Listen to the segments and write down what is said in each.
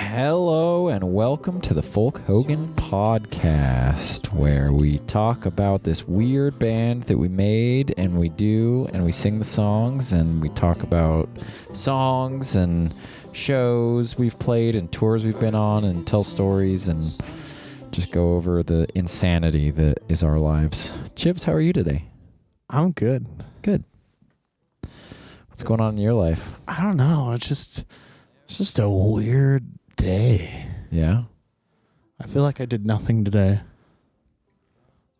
Hello and welcome to the Folk Hogan podcast, where we talk about this weird band that we made, and we sing the songs, and we talk about songs and shows we've played and tours we've been on, and tell stories and just go over the insanity that is our lives. Chibs, how are you today? I'm good. Good. What's going on in your life? I don't know. It's just a weird day. Yeah? I feel like I did nothing today.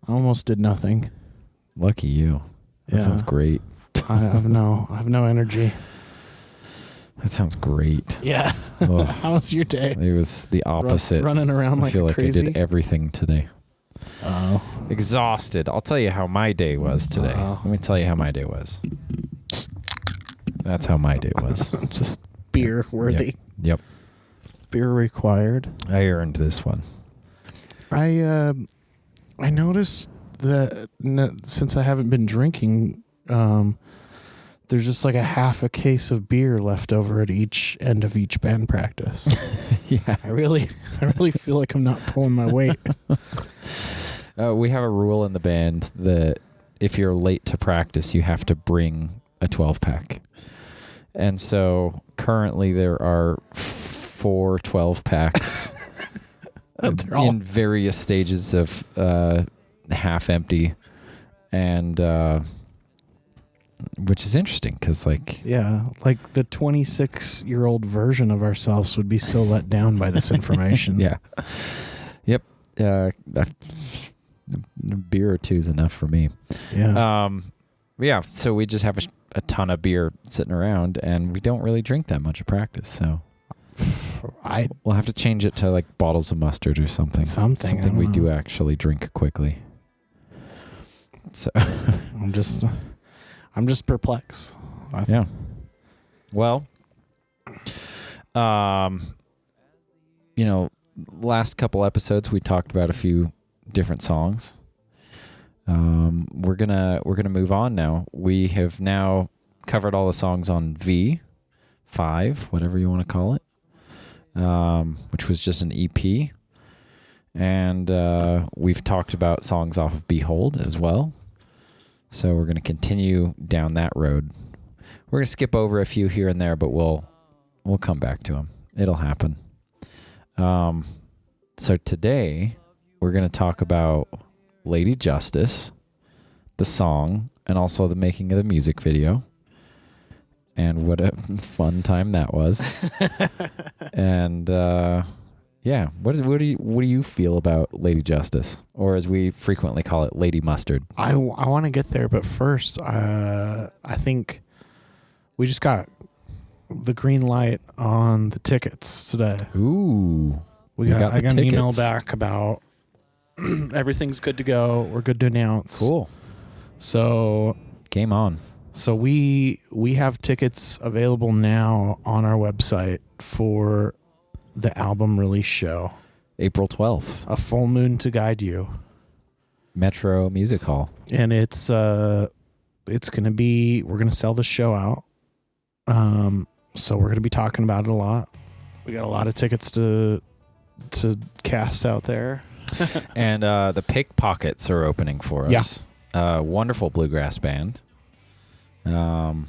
I almost did nothing. Lucky you. That sounds great. I have no energy. That sounds great. Yeah. How was your day? It was the opposite. Running around like crazy. I feel like I did everything today. Oh. Exhausted. I'll tell you how my day was today. Let me tell you how my day was. That's how my day was. Just beer worthy. Yep. Beer required. I earned this one. I noticed that since I haven't been drinking, there's just like a half a case of beer left over at each end of each band practice. Yeah. I really feel like I'm not pulling my weight. We have a rule in the band that if you're late to practice, you have to bring a 12-pack. And so currently there are 4 12-packs in various stages of half empty, and which is interesting because like the 26-year-old version of ourselves would be so let down by this information. Yeah. Yep. Beer or two is enough for me. Yeah. Yeah. So we just have a ton of beer sitting around, and we don't really drink that much at practice. So we'll have to change it to like bottles of mustard or something. Something we do actually drink quickly. So I'm just perplexed. Yeah. Well, last couple episodes we talked about a few different songs. We're gonna move on now. We have now covered all the songs on V5, whatever you want to call it, which was just an EP, and we've talked about songs off of Behold as well. So we're gonna continue down that road. We're gonna skip over a few here and there, but we'll come back to them. It'll happen. So today we're gonna talk about Lady Justice, the song, and also the making of the music video. And what a fun time that was. And what do you feel about Lady Justice, or as we frequently call it, Lady Mustard? I want to get there, but first, I think we just got the green light on the tickets today. Ooh, I got an email back about everything's good to go. We're good to announce. Cool. So game on. So we have tickets available now on our website for the album release show. April 12th. A Full Moon to Guide You. Metro Music Hall. And it's going to be, we're going to sell the show out. So we're going to be talking about it a lot. We got a lot of tickets to cast out there. And the Pickpockets are opening for us. Yeah. Wonderful bluegrass band. So I'm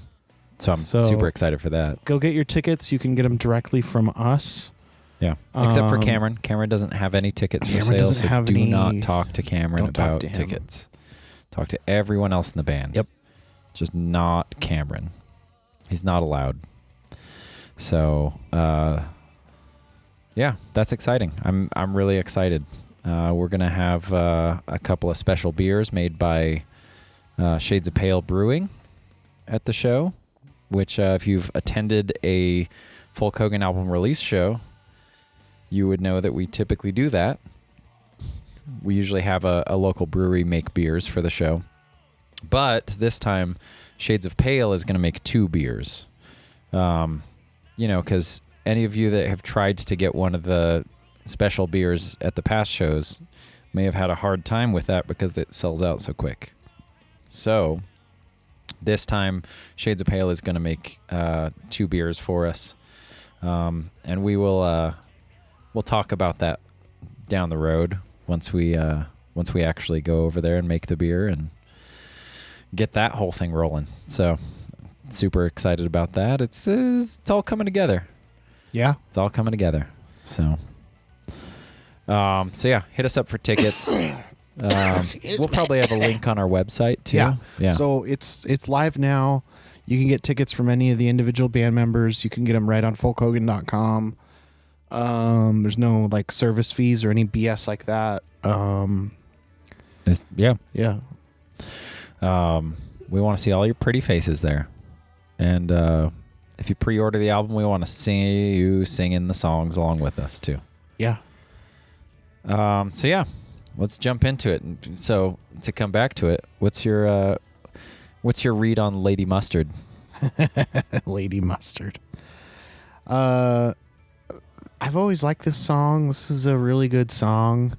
super excited for that. Go get your tickets. You can get them directly from us. Yeah. Except for Cameron. Cameron doesn't have any tickets for sale, so do not talk to Cameron about tickets. Talk to everyone else in the band. Yep. Just not Cameron. He's not allowed. So, yeah, that's exciting. I'm really excited. We're going to have a couple of special beers made by Shades of Pale Brewing at the show, which if you've attended a Folk Hogan album release show, you would know that we typically do that. We usually have a local brewery make beers for the show. But this time, Shades of Pale is going to make 2 beers. Because any of you that have tried to get one of the special beers at the past shows may have had a hard time with that because it sells out so quick. So this time, Shades of Pale is going to make 2 beers for us. And we will we'll talk about that down the road once we actually go over there and make the beer and get that whole thing rolling. So super excited about that. It's all coming together. Yeah. It's all coming together. So yeah, hit us up for tickets. We'll probably have a link on our website too. Yeah. So it's live now. You can get tickets from any of the individual band members. You can get them right on folkhogan.com. There's no like service fees or any BS like that. Yeah. We want to see all your pretty faces there. And if you pre-order the album, we want to see you singing the songs along with us too. Yeah. So yeah, let's jump into it. So to come back to it, what's your read on Lady Mustard? Lady Mustard. I've always liked this song. This is a really good song.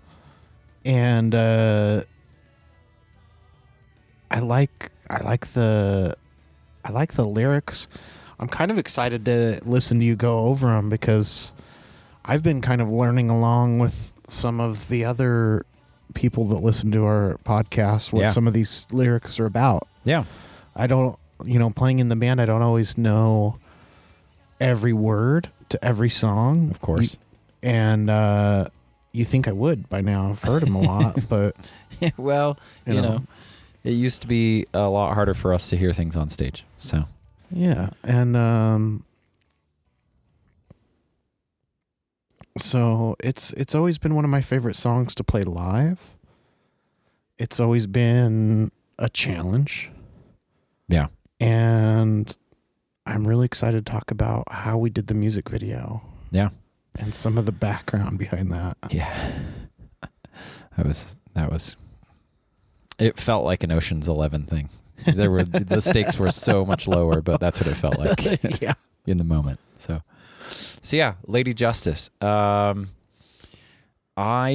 And I like the lyrics. I'm kind of excited to listen to you go over them because I've been kind of learning along with some of the other people that listen to our podcast what some of these lyrics are about. Yeah. I don't, playing in the band, I don't always know every word to every song. Of course. And you think I would by now. I've heard them a lot, but... Well, you know, it used to be a lot harder for us to hear things on stage, so... Yeah, and so it's always been one of my favorite songs to play live. It's always been a challenge. Yeah. And I'm really excited to talk about how we did the music video. Yeah. And some of the background behind that. Yeah. That was it felt like an Ocean's 11 thing. The stakes were so much lower, but that's what it felt like. Yeah. In the moment. So yeah, Lady Justice. I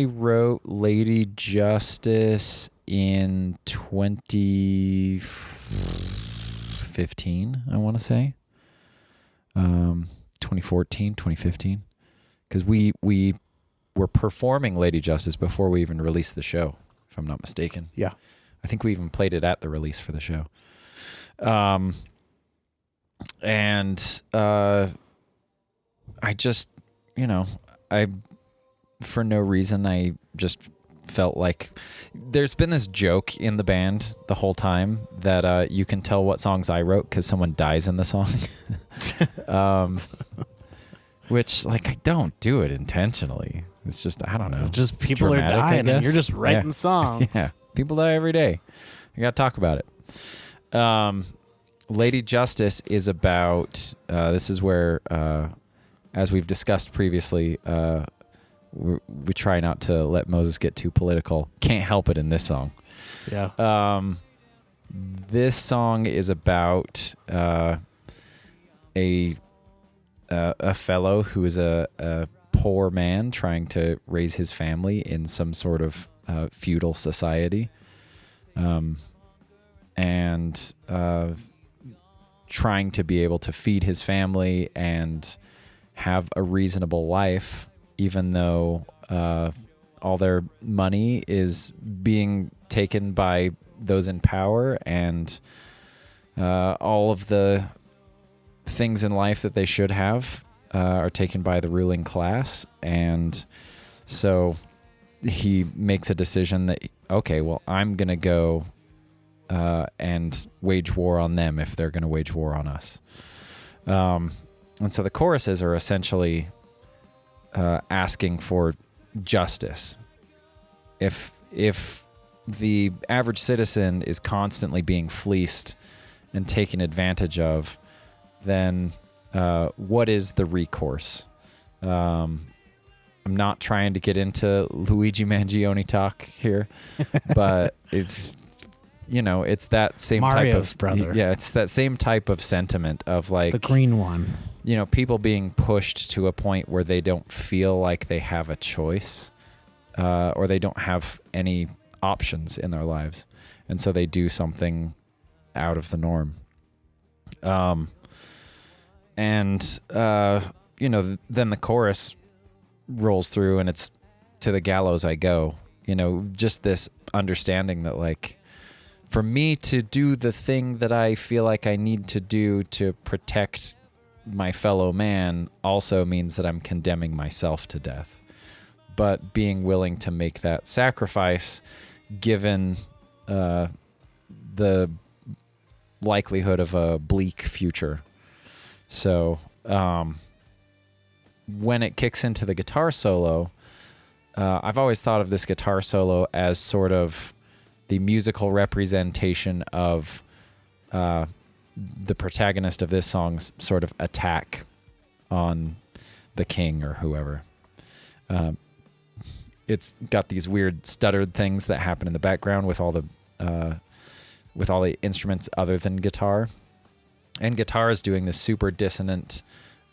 wrote Lady Justice in 2015, I want to say. 2014, 2015. Because we were performing Lady Justice before we even released the show, if I'm not mistaken. Yeah. I think we even played it at the release for the show. I just, for no reason, I just felt like there's been this joke in the band the whole time that you can tell what songs I wrote because someone dies in the song. Which, like, I don't do it intentionally. It's just, I don't know. It's just people are dying and you're just writing songs. Yeah. People die every day. I got to talk about it. Lady Justice is about, this is where, as we've discussed previously, we try not to let Moses get too political. Can't help it in this song. Yeah. This song is about a fellow who is a poor man trying to raise his family in some sort of feudal society, and trying to be able to feed his family and have a reasonable life, even though all their money is being taken by those in power, and all of the things in life that they should have are taken by the ruling class. And so he makes a decision that, okay, well, I'm going to go and wage war on them if they're going to wage war on us. And so the choruses are essentially asking for justice. If the average citizen is constantly being fleeced and taken advantage of, then what is the recourse? I'm not trying to get into Luigi Mangione talk here, but it's that same Mario's type of brother. Yeah, it's that same type of sentiment of like the green one. People being pushed to a point where they don't feel like they have a choice, or they don't have any options in their lives, and so they do something out of the norm. Then the chorus rolls through and it's to the gallows I go. You know, just this understanding that, like, for me to do the thing that I feel like I need to do to protect my fellow man also means that I'm condemning myself to death. But being willing to make that sacrifice given the likelihood of a bleak future. So when it kicks into the guitar solo, I've always thought of this guitar solo as sort of the musical representation of the protagonist of this song's sort of attack on the king or whoever. It's got these weird stuttered things that happen in the background with all the instruments other than guitar, and guitar is doing this super dissonant,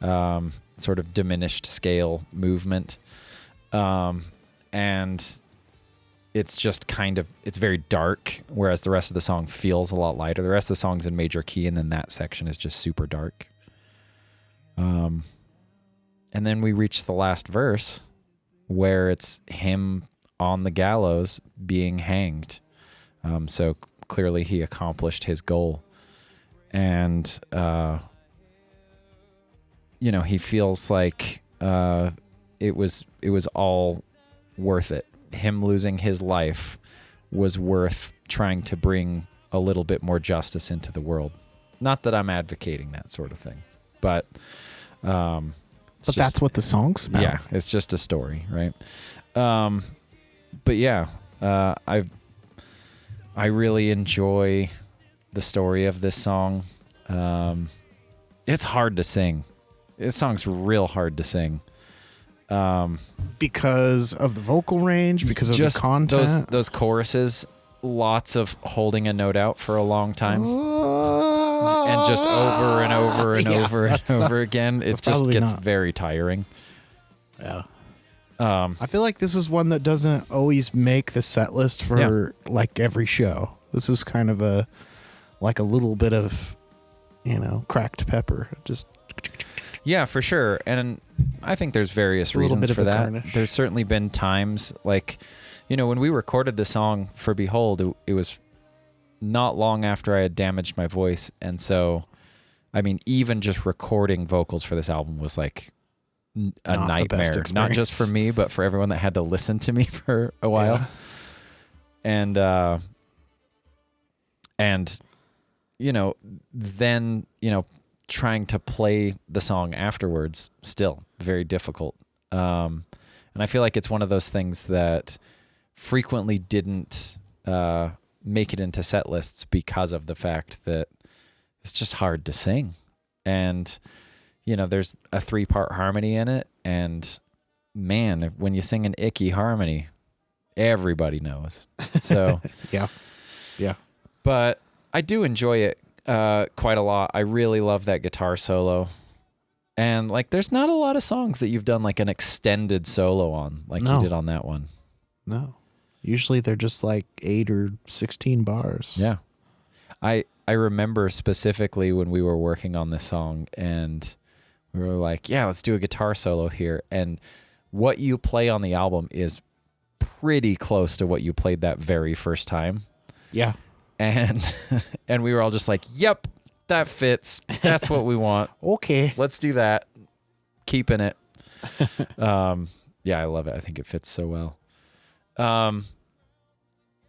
sort of diminished scale movement. And it's just it's very dark, whereas the rest of the song feels a lot lighter. The rest of the song's in major key, and then that section is just super dark. And then we reach the last verse where it's him on the gallows being hanged. So clearly he accomplished his goal. And, he feels like it was all worth it. Him losing his life was worth trying to bring a little bit more justice into the world. Not that I'm advocating that sort of thing, but that's what the song's about. Yeah, it's just a story, right? But yeah, I really enjoy the story of this song. It's hard to sing. This song's real hard to sing. Because of the vocal range, because of the content. Those choruses, lots of holding a note out for a long time. And just over and over and over and over again. It just gets very tiring. Yeah. I feel like this is one that doesn't always make the set list for like every show. This is kind of a little bit of, cracked pepper. Just yeah, for sure. And I think there's various reasons for that. Garnish. There's certainly been times like, when we recorded the song for Behold, it was not long after I had damaged my voice. And so, I mean, even just recording vocals for this album was like a nightmare. Not just for me, but for everyone that had to listen to me for a while. Yeah. And then, trying to play the song afterwards, still very difficult. And I feel like it's one of those things that frequently didn't make it into set lists because of the fact that it's just hard to sing. And, there's a 3-part harmony in it. And man, when you sing an icky harmony, everybody knows. So yeah. But I do enjoy it quite a lot. I really love that guitar solo. And like, there's not a lot of songs that you've done like an extended solo on, like you did on that one. No. Usually they're just like 8 or 16 bars. Yeah. I remember specifically when we were working on this song and we were like, yeah, let's do a guitar solo here. And what you play on the album is pretty close to what you played that very first time. Yeah. And we were all just like, yep, that fits. That's what we want. Okay. Let's do that. Keeping it. Yeah, I love it. I think it fits so well.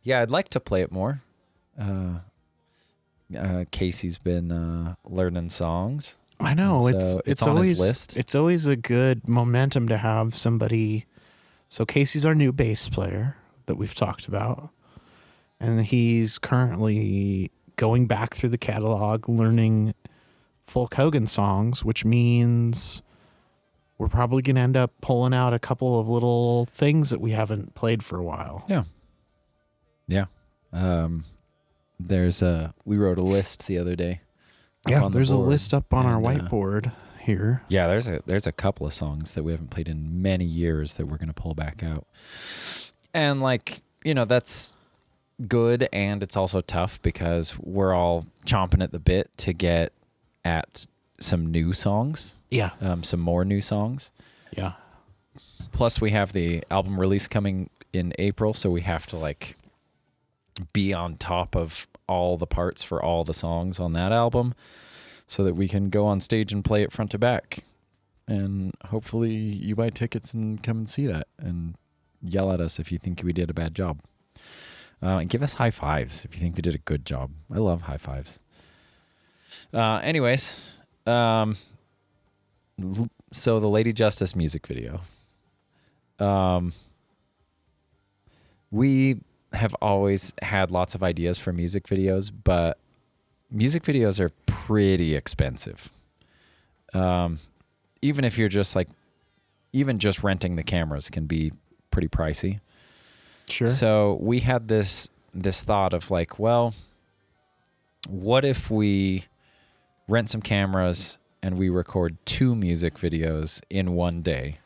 Yeah, I'd like to play it more. Casey's been learning songs. I know. So it's on always his list. It's always a good momentum to have somebody. So Casey's our new bass player that we've talked about. And he's currently going back through the catalog, learning Folk Hogan songs, which means we're probably going to end up pulling out a couple of little things that we haven't played for a while. Yeah. Yeah. We wrote a list the other day. Yeah, there's a list up on our whiteboard here. Yeah, there's a couple of songs that we haven't played in many years that we're going to pull back out. And like, that's good, and it's also tough because we're all chomping at the bit to get at some new songs. Yeah. Some more new songs. Yeah. Plus, we have the album release coming in April, so we have to like be on top of all the parts for all the songs on that album so that we can go on stage and play it front to back. And hopefully you buy tickets and come and see that and yell at us if you think we did a bad job. And give us high fives if you think we did a good job. I love high fives. Anyways, so the Lady Justice music video. We have always had lots of ideas for music videos, but music videos are pretty expensive. Even if you're just like, even just renting the cameras can be pretty pricey. Sure. So we had this thought of like, well, what if we rent some cameras and we record 2 music videos in one day?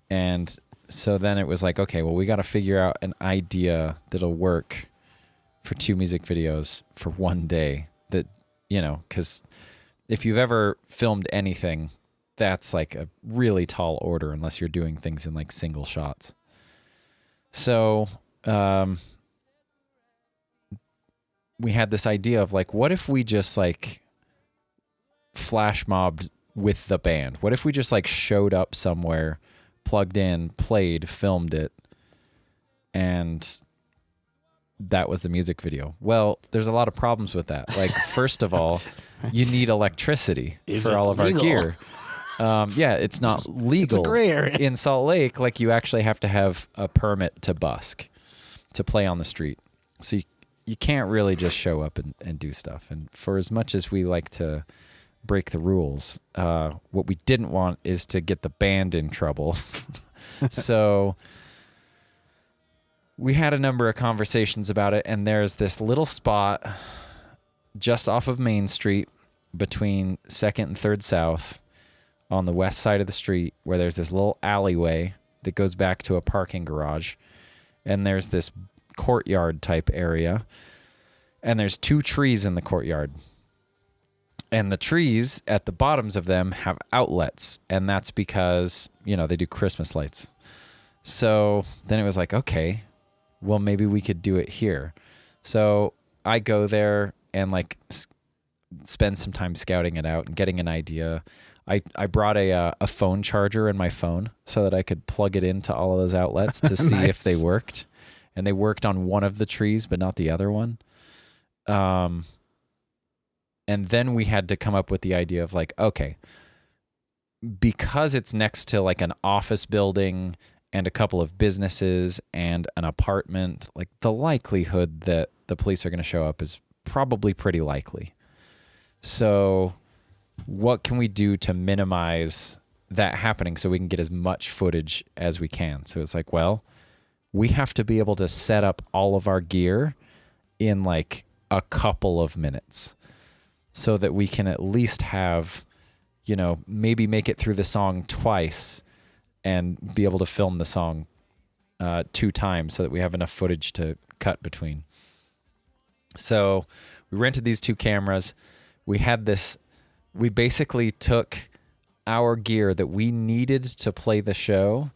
And so then it was like, okay, well, we got to figure out an idea that'll work for 2 music videos for one day. That, you know, because if you've ever filmed anything, that's like a really tall order unless you're doing things in like single shots. So we had this idea of like, what if we just like flash mobbed with the band? What if we just like showed up somewhere, plugged in, played, filmed it, and that was the music video? Well, there's a lot of problems with that. Like, first of all, you need electricity for all of our gear. Yeah, it's not legal. It's a gray area. In Salt Lake. Like, you actually have to have a permit to busk, to play on the street. So you can't really just show up and do stuff. And for as much as we like to break the rules, what we didn't want is to get the band in trouble. So we had a number of conversations about it, and there's this little spot just off of Main Street between 2nd and 3rd South on the west side of the street where there's this little alleyway that goes back to a parking garage, and there's this courtyard type area, and there's 2 trees in the courtyard. And the trees at the bottoms of them have outlets, and that's because, you know, they do Christmas lights. So then it was like, okay, well, maybe we could do it here. So I go there and like spend some time scouting it out and getting an idea. I brought a phone charger in my phone so that I could plug it into all of those outlets to see Nice. if they worked. And they worked on one of the trees, but not the other one. And then we had to come up with the idea of like, okay, because it's next to like an office building and a couple of businesses and an apartment, like the likelihood that the police are going to show up is probably pretty likely. So what can we do to minimize that happening so we can get as much footage as we can? So it's like, well, we have to be able to set up all of our gear in like a couple of minutes so that we can at least have, you know, maybe make it through the song twice and be able to film the song 2 times so that we have enough footage to cut between. So we rented these 2 cameras. We basically took our gear that we needed to play the show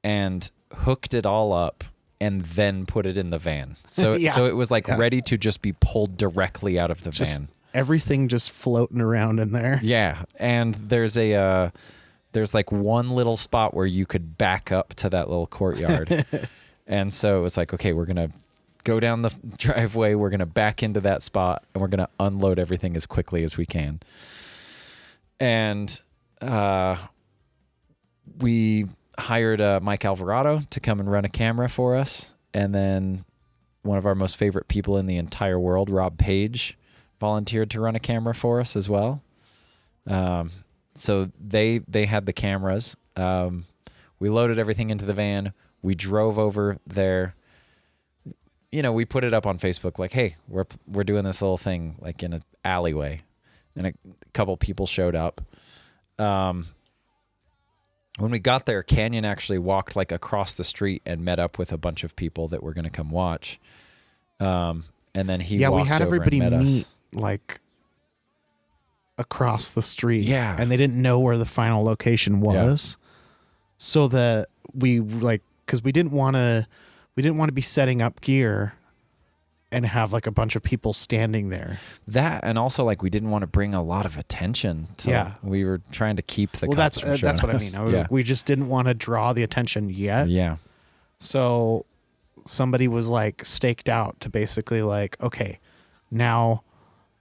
and hooked it all up and then put it in the van. So Yeah. so it was like ready to just be pulled directly out of the van. Everything just floating around in there. Yeah, and there's like one little spot where you could back up to that little courtyard. And so it was like, okay, we're going to go down the driveway, we're going to back into that spot, and we're going to unload everything as quickly as we can. And we hired Mike Alvarado to come and run a camera for us. And then one of our most favorite people in the entire world, Rob Page, volunteered to run a camera for us as well. So they had the cameras. We loaded everything into the van. We drove over there. You know, we put it up on Facebook like, hey, we're doing this little thing like in an alleyway. And a couple people showed up. When we got there, Canyon actually walked like across the street and met up with a bunch of people that were going to come watch. And then he walked we had over everybody and met meet us. like across the street. Yeah. And they didn't know where the final location was. so that we like, because we didn't want to be setting up gear and have like a bunch of people standing there. That, and also like we didn't want to bring a lot of attention to, we were trying to keep the cops from showing that's what I up. mean. We just didn't want to draw the attention yet. Yeah. So somebody was like staked out to basically like, okay, now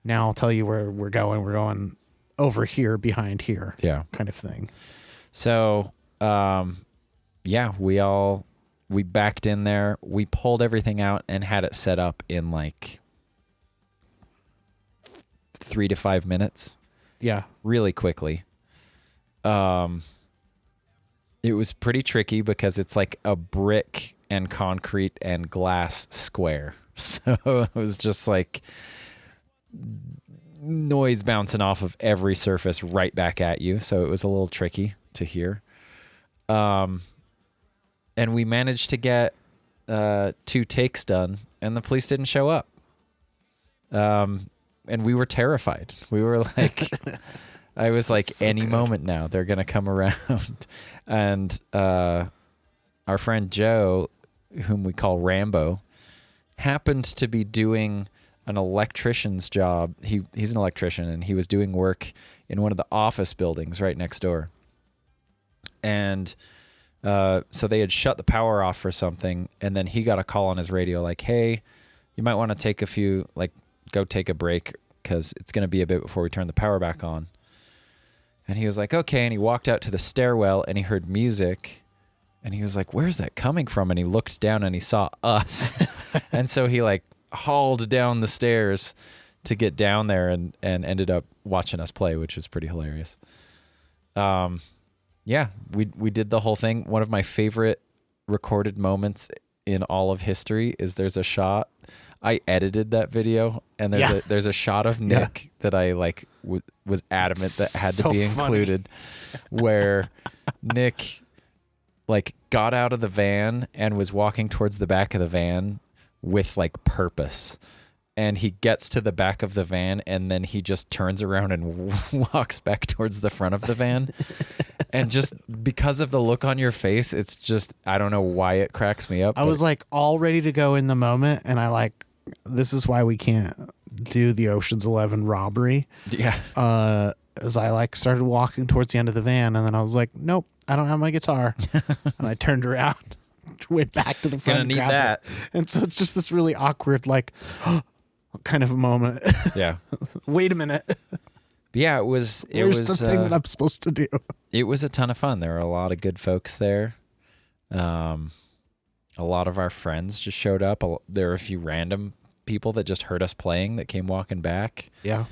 I'll tell you where we're going. We're going over here, behind here. Yeah. Kind of thing. So, we backed in there. We pulled everything out and had it set up in like 3 to 5 minutes. Yeah. Really quickly. It was pretty tricky because it's like a brick and concrete and glass square. So it was just like noise bouncing off of every surface right back at you. So it was a little tricky to hear. And we managed to get 2 takes done, and the police didn't show up. And we were terrified. We were like, I was like, so any moment now they're gonna come around. And our friend Joe, whom we call Rambo, happened to be doing an electrician's job. He's an electrician, and he was doing work in one of the office buildings right next door. And so they had shut the power off for something, and then he got a call on his radio like, hey, you might want to go take a break because it's going to be a bit before we turn the power back on. And he was like, okay. And he walked out to the stairwell and he heard music, and he was like, where's that coming from? And he looked down and he saw us. And so he like hauled down the stairs to get down there and ended up watching us play, which was pretty hilarious. Yeah, we did the whole thing. One of my favorite recorded moments in all of history is there's a shot. I edited that video, and there's a shot of Nick that I like was adamant that had to be included, where Nick like got out of the van and was walking towards the back of the van with like purpose. And he gets to the back of the van, and then he just turns around and walks back towards the front of the van. And just because of the look on your face, it's just, I don't know why it cracks me up. I was like all ready to go in the moment, and I like, this is why we can't do the Ocean's 11 robbery. Yeah. As I like started walking towards the end of the van, and then I was like, nope, I don't have my guitar. And I turned around, went back to the front, gonna need that. And so it's just this really awkward, like, kind of a moment. Yeah. Wait a minute. But yeah, it was the thing that I'm supposed to do. It was a ton of fun. There were a lot of good folks there. A lot of our friends just showed up. There were a few random people that just heard us playing that came walking back. Yeah.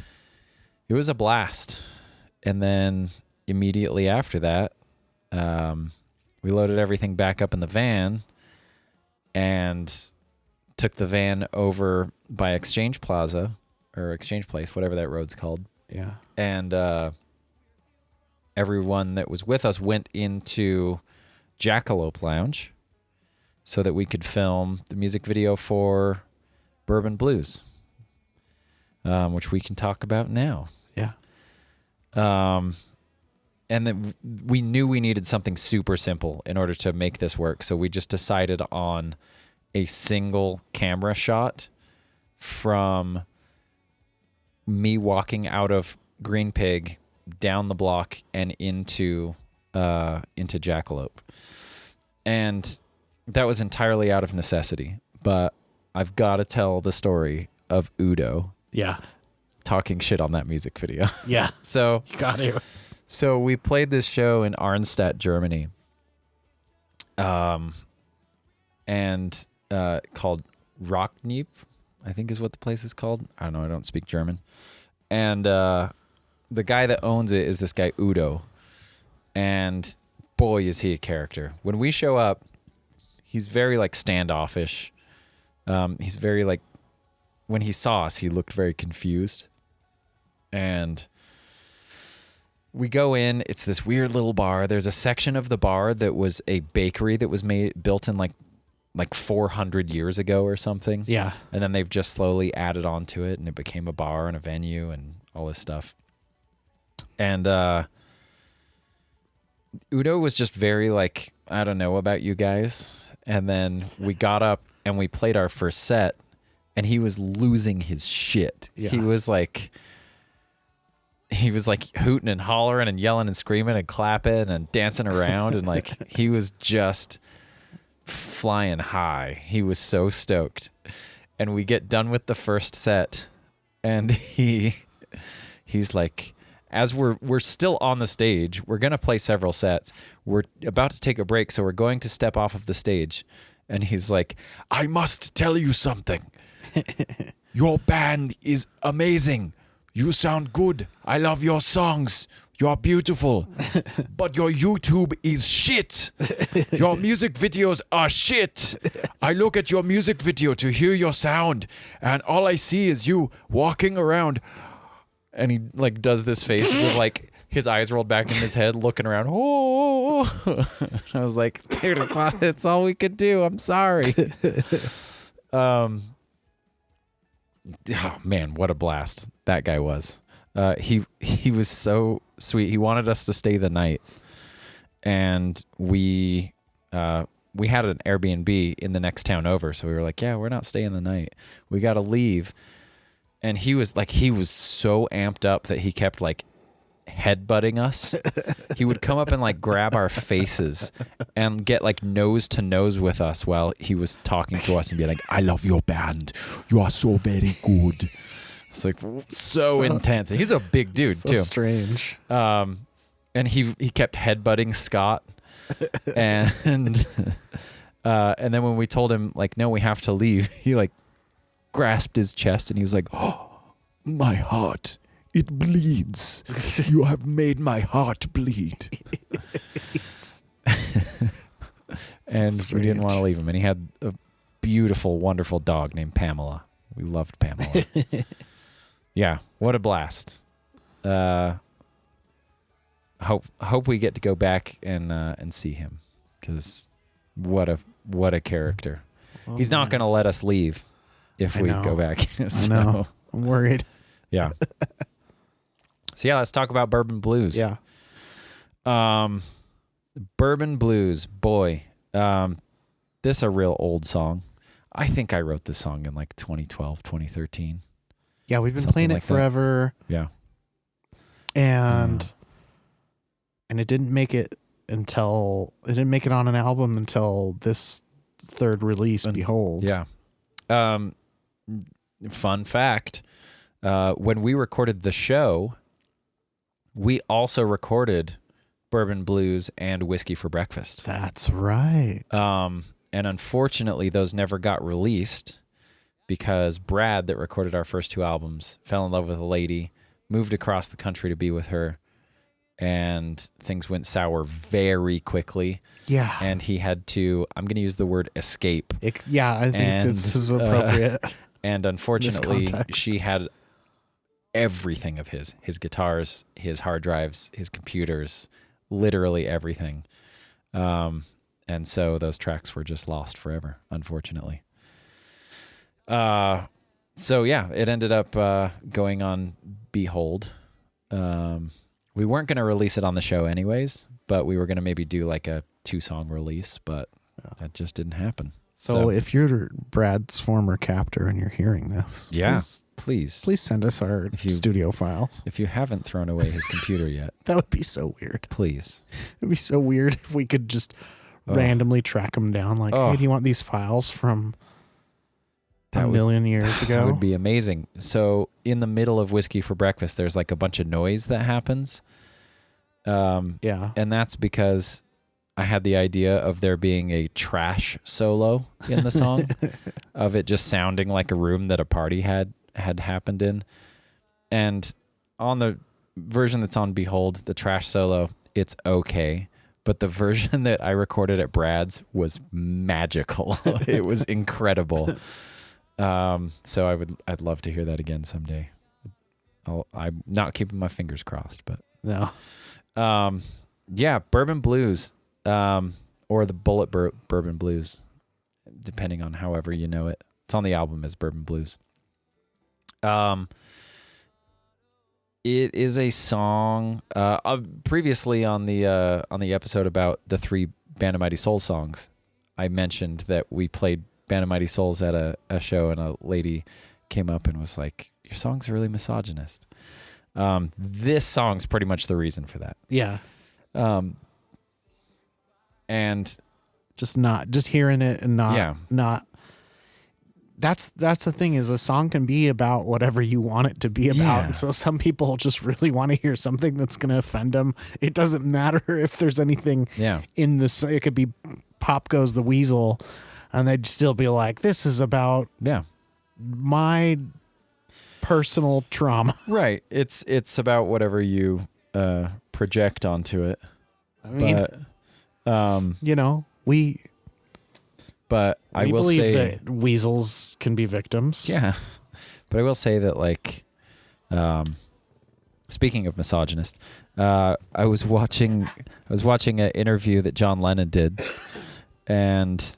It was a blast. And then immediately after that, we loaded everything back up in the van and took the van over by Exchange Plaza or Exchange Place, whatever that road's called. Yeah. And everyone that was with us went into Jackalope Lounge so that we could film the music video for Bourbon Blues, which we can talk about now. Yeah. And then we knew we needed something super simple in order to make this work. So we just decided on a single camera shot from me walking out of Green Pig down the block and into Jackalope. And that was entirely out of necessity, but I've got to tell the story of Udo. Yeah. Talking shit on that music video. Yeah. So you got to. So we played this show in Arnstadt, Germany. And called Rockneep, I think is what the place is called. I don't know, I don't speak German. And the guy that owns it is this guy Udo. And boy, is he a character. When we show up, he's very like standoffish. He's very like, when he saw us, he looked very confused. And we go in, it's this weird little bar. There's a section of the bar that was a bakery that was built in like 400 years ago or something. Yeah. And then they've just slowly added on to it, and it became a bar and a venue and all this stuff. And Udo was just very like, I don't know about you guys. And then we got up and we played our first set, and he was losing his shit. Yeah. He was like hooting and hollering and yelling and screaming and clapping and dancing around. And like, he was just flying high. He was so stoked. And we get done with the first set, and he's like, as we're still on the stage, we're going to play several sets. We're about to take a break, so we're going to step off of the stage. And he's like, I must tell you something. Your band is amazing. You sound good. I love your songs. You're beautiful. But your YouTube is shit. Your music videos are shit. I look at your music video to hear your sound, and all I see is you walking around. And he like does this face with like his eyes rolled back in his head, looking around. Oh, I was like, dude, it's all we could do. I'm sorry. Oh man, what a blast that guy was. He was so sweet. He wanted us to stay the night, and we had an Airbnb in the next town over. So we were like, yeah, we're not staying the night. We got to leave. And he was so amped up that he kept like headbutting us. He would come up and like grab our faces and get like nose to nose with us while he was talking to us and be like, I love your band. You are so very good. It's like so intense. And he's a big dude so too. Strange. And he kept headbutting Scott. And and then when we told him like, no, we have to leave, he like grasped his chest and he was like, oh, my heart, it bleeds. You have made my heart bleed. And Strange. we didn't want to leave him. And he had a beautiful, wonderful dog named Pamela. We loved Pamela. Yeah, what a blast. Hope we get to go back and see him, because what a character. Oh, He's not going to let us leave if we go back. So, I know. I'm worried. Yeah. So yeah, let's talk about Bourbon Blues. Yeah. Bourbon Blues, boy. This is a real old song. I think I wrote this song in like 2012, 2013. Yeah, we've been Something playing like it forever. That. Yeah. And it didn't make it on an album until this third release, Behold. Yeah. Fun fact, when we recorded the show, we also recorded Bourbon Blues and Whiskey for Breakfast. That's right. And unfortunately, those never got released because Brad, that recorded our first two albums, fell in love with a lady, moved across the country to be with her, and things went sour very quickly. Yeah. And he had to, I'm going to use the word escape. I think this is appropriate. And unfortunately, she had everything of his guitars, his hard drives, his computers, literally everything. And so those tracks were just lost forever, unfortunately. So yeah, it ended up going on Behold. We weren't going to release it on the show anyways, but we were going to maybe do like a 2-song release, but that just didn't happen. So if you're Brad's former captor and you're hearing this, please send us our studio files. If you haven't thrown away his computer yet. That would be so weird. Please. It'd be so weird if we could just randomly track them down. Like, hey, do you want these files from a million years ago? That would be amazing. So in the middle of Whiskey for Breakfast, there's like a bunch of noise that happens. Yeah. And that's because I had the idea of there being a trash solo in the song, of it just sounding like a room that a party had happened in. And on the version that's on Behold, the trash solo, it's okay. But the version that I recorded at Brad's was magical. It was incredible. So I'd love to hear that again someday. I'm not keeping my fingers crossed, but no. Yeah, Bourbon Blues, or the Bullet Bourbon Blues, depending on however you know it. It's on the album as Bourbon Blues. It is a song. Previously on the episode about the 3 Band of Mighty Souls songs, I mentioned that we played Band of Mighty Souls at a show, and a lady came up and was like, "Your songs are really misogynist." This song's pretty much the reason for that. Yeah. And just hearing it and not. That's the thing, is a song can be about whatever you want it to be about. Yeah. And so some people just really want to hear something that's going to offend them. It doesn't matter if there's anything in this. It could be Pop Goes the Weasel, and they'd still be like, this is about my personal trauma. Right. It's about whatever you project onto it. I mean, But I will believe say that weasels can be victims. Yeah. But I will say that, like, speaking of misogynist, I was watching an interview that John Lennon did, and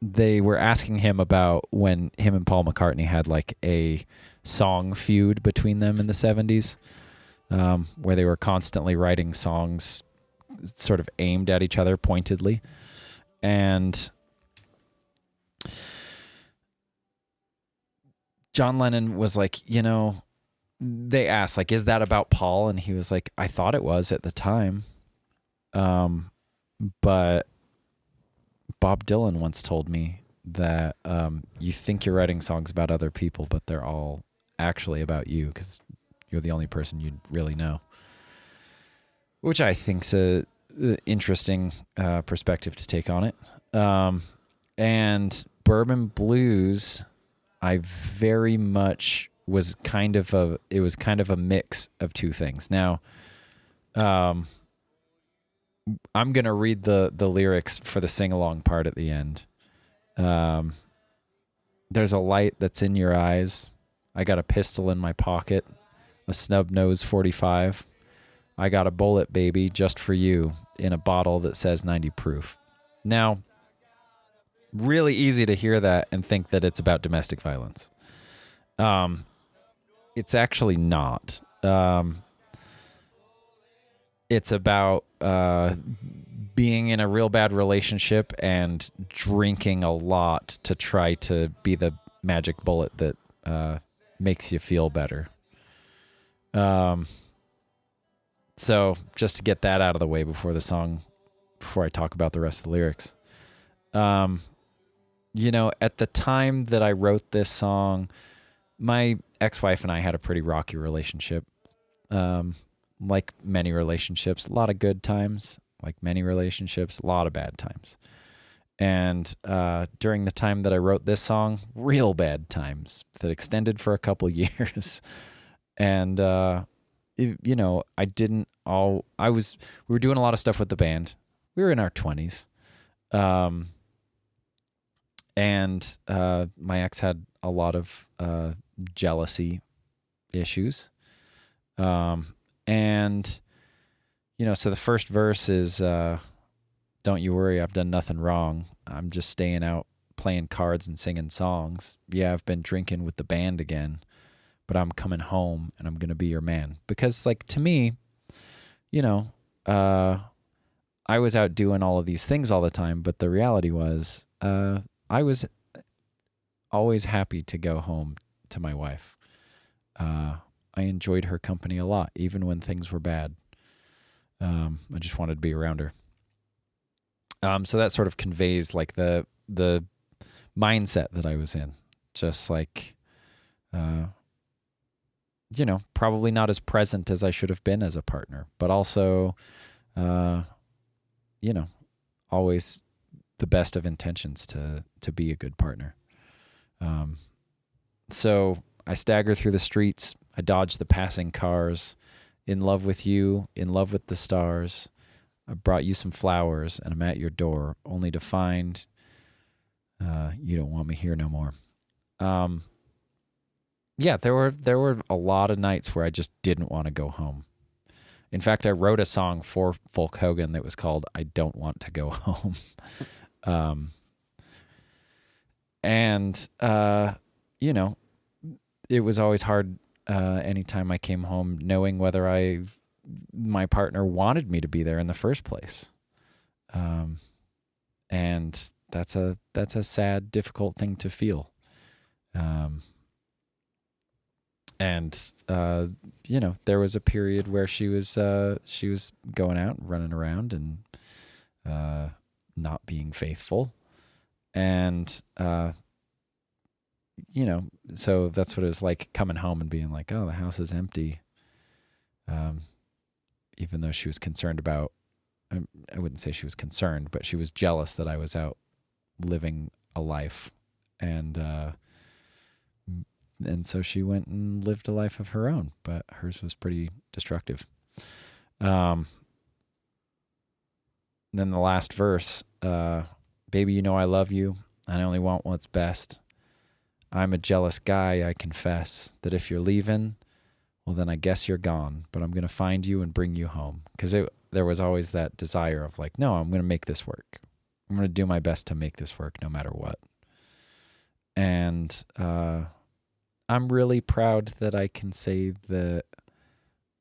they were asking him about when him and Paul McCartney had like a song feud between them in the 70s, where they were constantly writing songs sort of aimed at each other pointedly. And John Lennon was like, they asked, like, is that about Paul? And he was like, I thought it was at the time. But Bob Dylan once told me that you think you're writing songs about other people, but they're all actually about you because you're the only person you really know. Which I think's a interesting perspective to take on it. And Bourbon Blues, I very much was kind of a mix of two things. Now, I'm going to read the lyrics for the sing-along part at the end. There's a light that's in your eyes. I got a pistol in my pocket, a snub nose 45. I got a bullet, baby, just for you, in a bottle that says 90 proof. Now, really easy to hear that and think that it's about domestic violence. It's actually not. It's about being in a real bad relationship and drinking a lot to try to be the magic bullet that makes you feel better. So just to get that out of the way before I talk about the rest of the lyrics. At the time that I wrote this song, my ex-wife and I had a pretty rocky relationship. Like many relationships, a lot of good times, like many relationships, a lot of bad times. And during the time that I wrote this song, real bad times that extended for a couple years. And we were doing a lot of stuff with the band. We were in our 20s. And my ex had a lot of jealousy issues. And, so the first verse is, don't you worry, I've done nothing wrong. I'm just staying out playing cards and singing songs. Yeah, I've been drinking with the band again, but I'm coming home and I'm going to be your man. Because, like, to me, I was out doing all of these things all the time, but the reality was I was always happy to go home to my wife. I enjoyed her company a lot, even when things were bad. I just wanted to be around her. So that sort of conveys like the mindset that I was in. Just like, probably not as present as I should have been as a partner, but also, always the best of intentions to be a good partner. So I stagger through the streets. I dodge the passing cars. In love with you, in love with the stars. I brought you some flowers, and I'm at your door, only to find you don't want me here no more. Yeah, there were a lot of nights where I just didn't want to go home. In fact, I wrote a song for Folk Hogan that was called "I Don't Want to Go Home." And it was always hard anytime I came home, knowing whether my partner wanted me to be there in the first place. And that's a sad, difficult thing to feel. There was a period where she was going out and running around and not being faithful. And, so that's what it was like coming home and being like, oh, the house is empty. Even though she was concerned about, I wouldn't say she was concerned, but she was jealous that I was out living a life. And so she went and lived a life of her own, but hers was pretty destructive. Then the last verse, baby, you know I love you. I only want what's best. I'm a jealous guy, I confess, that if you're leaving, well, then I guess you're gone, but I'm going to find you and bring you home. Because there was always that desire of like, no, I'm going to make this work. I'm going to do my best to make this work no matter what. And I'm really proud that I can say that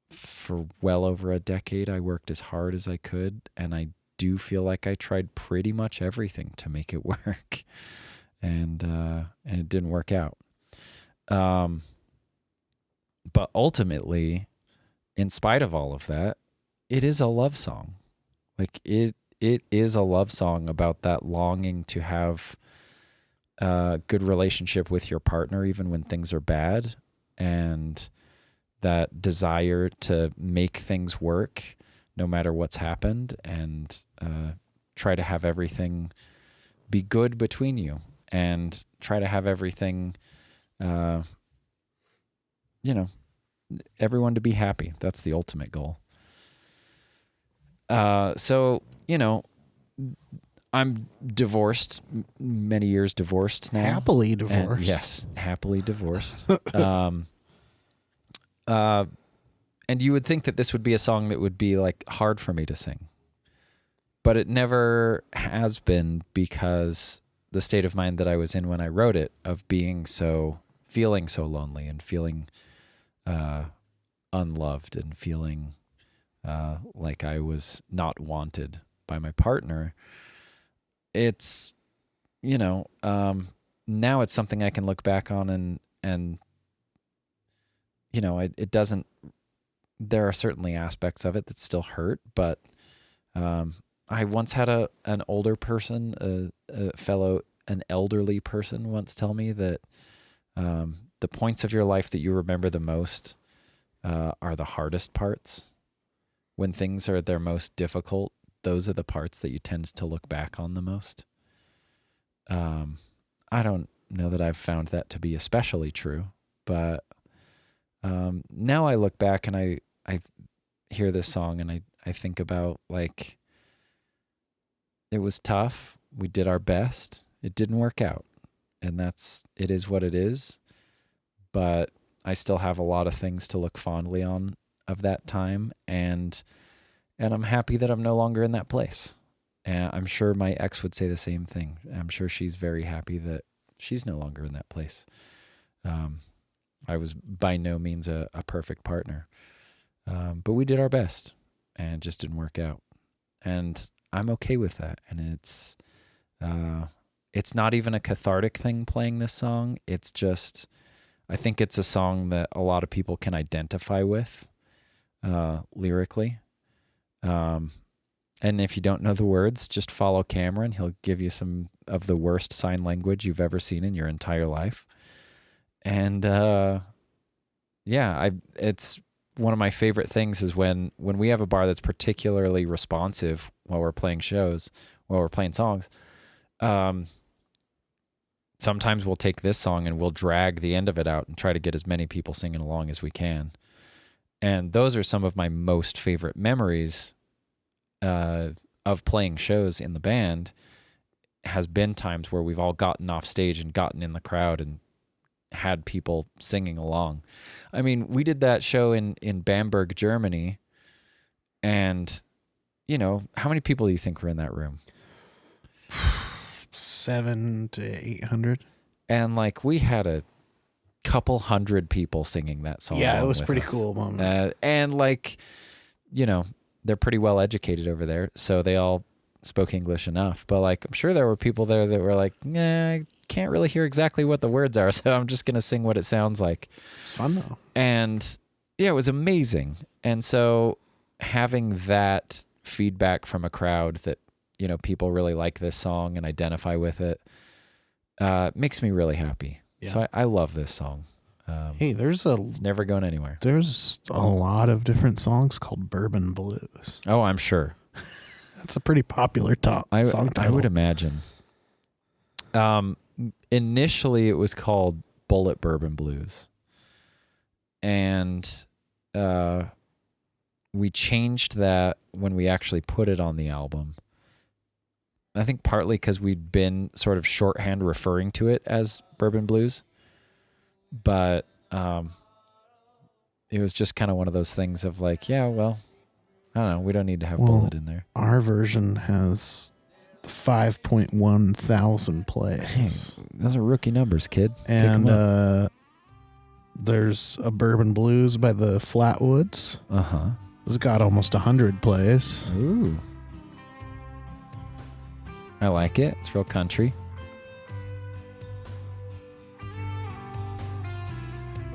for well over a decade, I worked as hard as I could, and I do feel like I tried pretty much everything to make it work, and it didn't work out. But ultimately, in spite of all of that, it is a love song. Like it is a love song about that longing to have a good relationship with your partner, even when things are bad, and that desire to make things work no matter what's happened, and try to have everything be good between you, and try to have everything, everyone to be happy. That's the ultimate goal. So, I'm divorced, many years divorced now. Happily divorced. And yes, happily divorced. And you would think that this would be a song that would be like hard for me to sing. But it never has been, because the state of mind that I was in when I wrote it, of feeling so lonely and feeling unloved and feeling like I was not wanted by my partner. It's, now it's something I can look back on and it doesn't, there are certainly aspects of it that still hurt, but I once had an older person, an elderly person once tell me that the points of your life that you remember the most are the hardest parts. When things are their most difficult, those are the parts that you tend to look back on the most. I don't know that I've found that to be especially true, but now I look back and I hear this song and I think about, like, it was tough. We did our best. It didn't work out. And it is what it is. But I still have a lot of things to look fondly on of that time. And I'm happy that I'm no longer in that place. And I'm sure my ex would say the same thing. I'm sure she's very happy that she's no longer in that place. I was by no means a perfect partner. But we did our best, and it just didn't work out. And I'm okay with that. And it's not even a cathartic thing playing this song. It's just, I think it's a song that a lot of people can identify with lyrically. And if you don't know the words, just follow Cameron. He'll give you some of the worst sign language you've ever seen in your entire life. And it's one of my favorite things is when we have a bar that's particularly responsive while we're playing songs. Sometimes we'll take this song and we'll drag the end of it out and try to get as many people singing along as we can. And those are some of my most favorite memories of playing shows in the band. Has been times where we've all gotten off stage and gotten in the crowd and had people singing along. I mean, we did that show in Bamberg, Germany, and how many people do you think were in that room? 700 to 800. And like we had a couple hundred people singing that song. Yeah, it along was with pretty us. cool moment. And like, you know, they're pretty well educated over there, so they all spoke English enough. But like, I'm sure there were people there that were like, nah, I can't really hear exactly what the words are, so I'm just gonna sing what it sounds like. It's fun though. And yeah, it was amazing. And so having that feedback from a crowd that, you know, people really like this song and identify with it, makes me really happy. Yeah. So I love this song. Hey, It's never going anywhere. there's a lot of different songs called Bourbon Blues. Oh, I'm sure. That's a pretty popular song title. I would imagine. Initially, it was called Bullet Bourbon Blues. And we changed that when we actually put it on the album. I think partly because we'd been sort of shorthand referring to it as Bourbon Blues. But it was just kind of one of those things of like, yeah, well, I don't know. We don't need to have Bullet in there. Our version has 5.1 thousand plays. Hey, those are rookie numbers, kid. And there's a Bourbon Blues by the Flatwoods. Uh-huh. It's got almost 100 plays. Ooh. I like it. It's real country.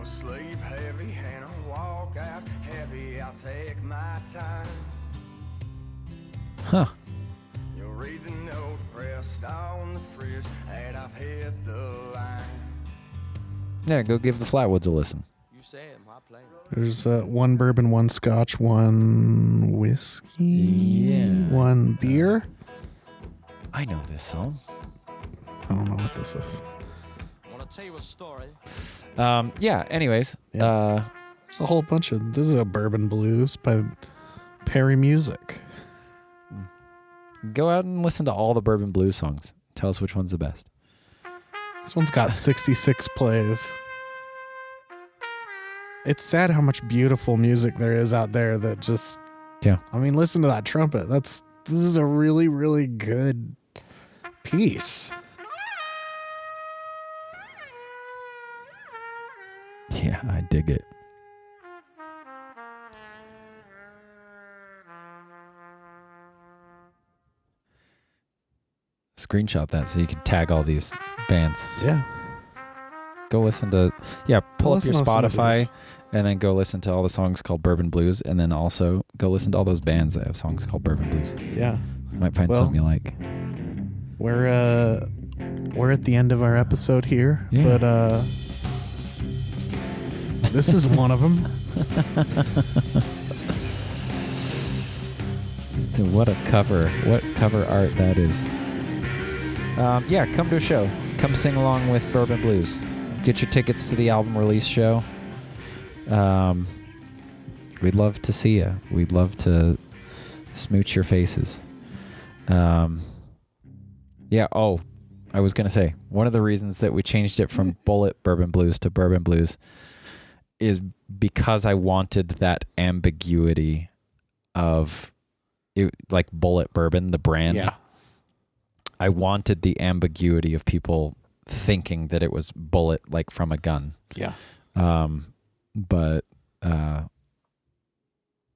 Sleep heavy and I walk out heavy. I'll take my time. Huh. You'll read the note, rest on the fridge, and I've hit the line. Yeah, go give the Flatwoods a listen. You said my plan. There's one bourbon, one scotch, one whiskey, one beer. I know this song. I don't know what this is. Want to tell you a story? Anyways. Yeah. There's a whole bunch of... This is a Bourbon Blues by Perry Music. Go out and listen to all the Bourbon Blues songs. Tell us which one's the best. This one's got 66 plays. It's sad how much beautiful music there is out there that just... Yeah. I mean, listen to that trumpet. This is a really, really good piece. Yeah, I dig it. Screenshot that so you can tag all these bands. Yeah. Go listen to... Yeah, pull up your listen to some of Spotify these. and then go listen to all the songs called Bourbon Blues, and then also go listen to all those bands that have songs called Bourbon Blues. Yeah. You might find Well, something you like. We're at the end of our episode here, Yeah. but this is one of them. What cover art that is. Come to a show. Come sing along with Bourbon Blues. Get your tickets to the album release show. We'd love to see you. We'd love to smooch your faces. I was going to say, one of the reasons that we changed it from Bullet Bourbon Blues to Bourbon Blues is because I wanted that ambiguity of it, like Bullet Bourbon, the brand. Yeah. I wanted the ambiguity of people thinking that it was bullet, like from a gun. Yeah. But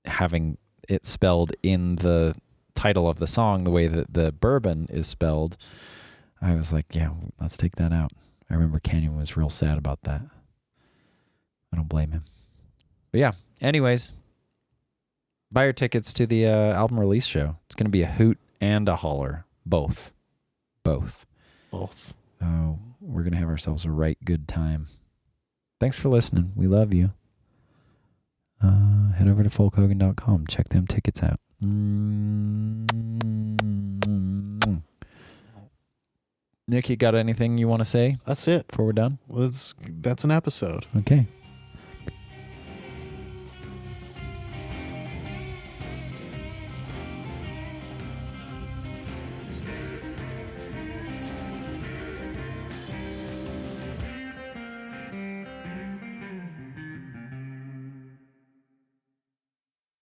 having it spelled in the title of the song the way that the bourbon is spelled, I was like, yeah, let's take that out. I remember Canyon was real sad about that. I don't blame him. But yeah, anyways, buy your tickets to the album release show. It's going to be a hoot and a holler. Both. Oh, we're going to have ourselves a right good time. Thanks for listening. We love you. Head over to folkhogan.com. Check them tickets out. Nick, you got anything you want to say That's it. before we're done? That's an episode. Okay.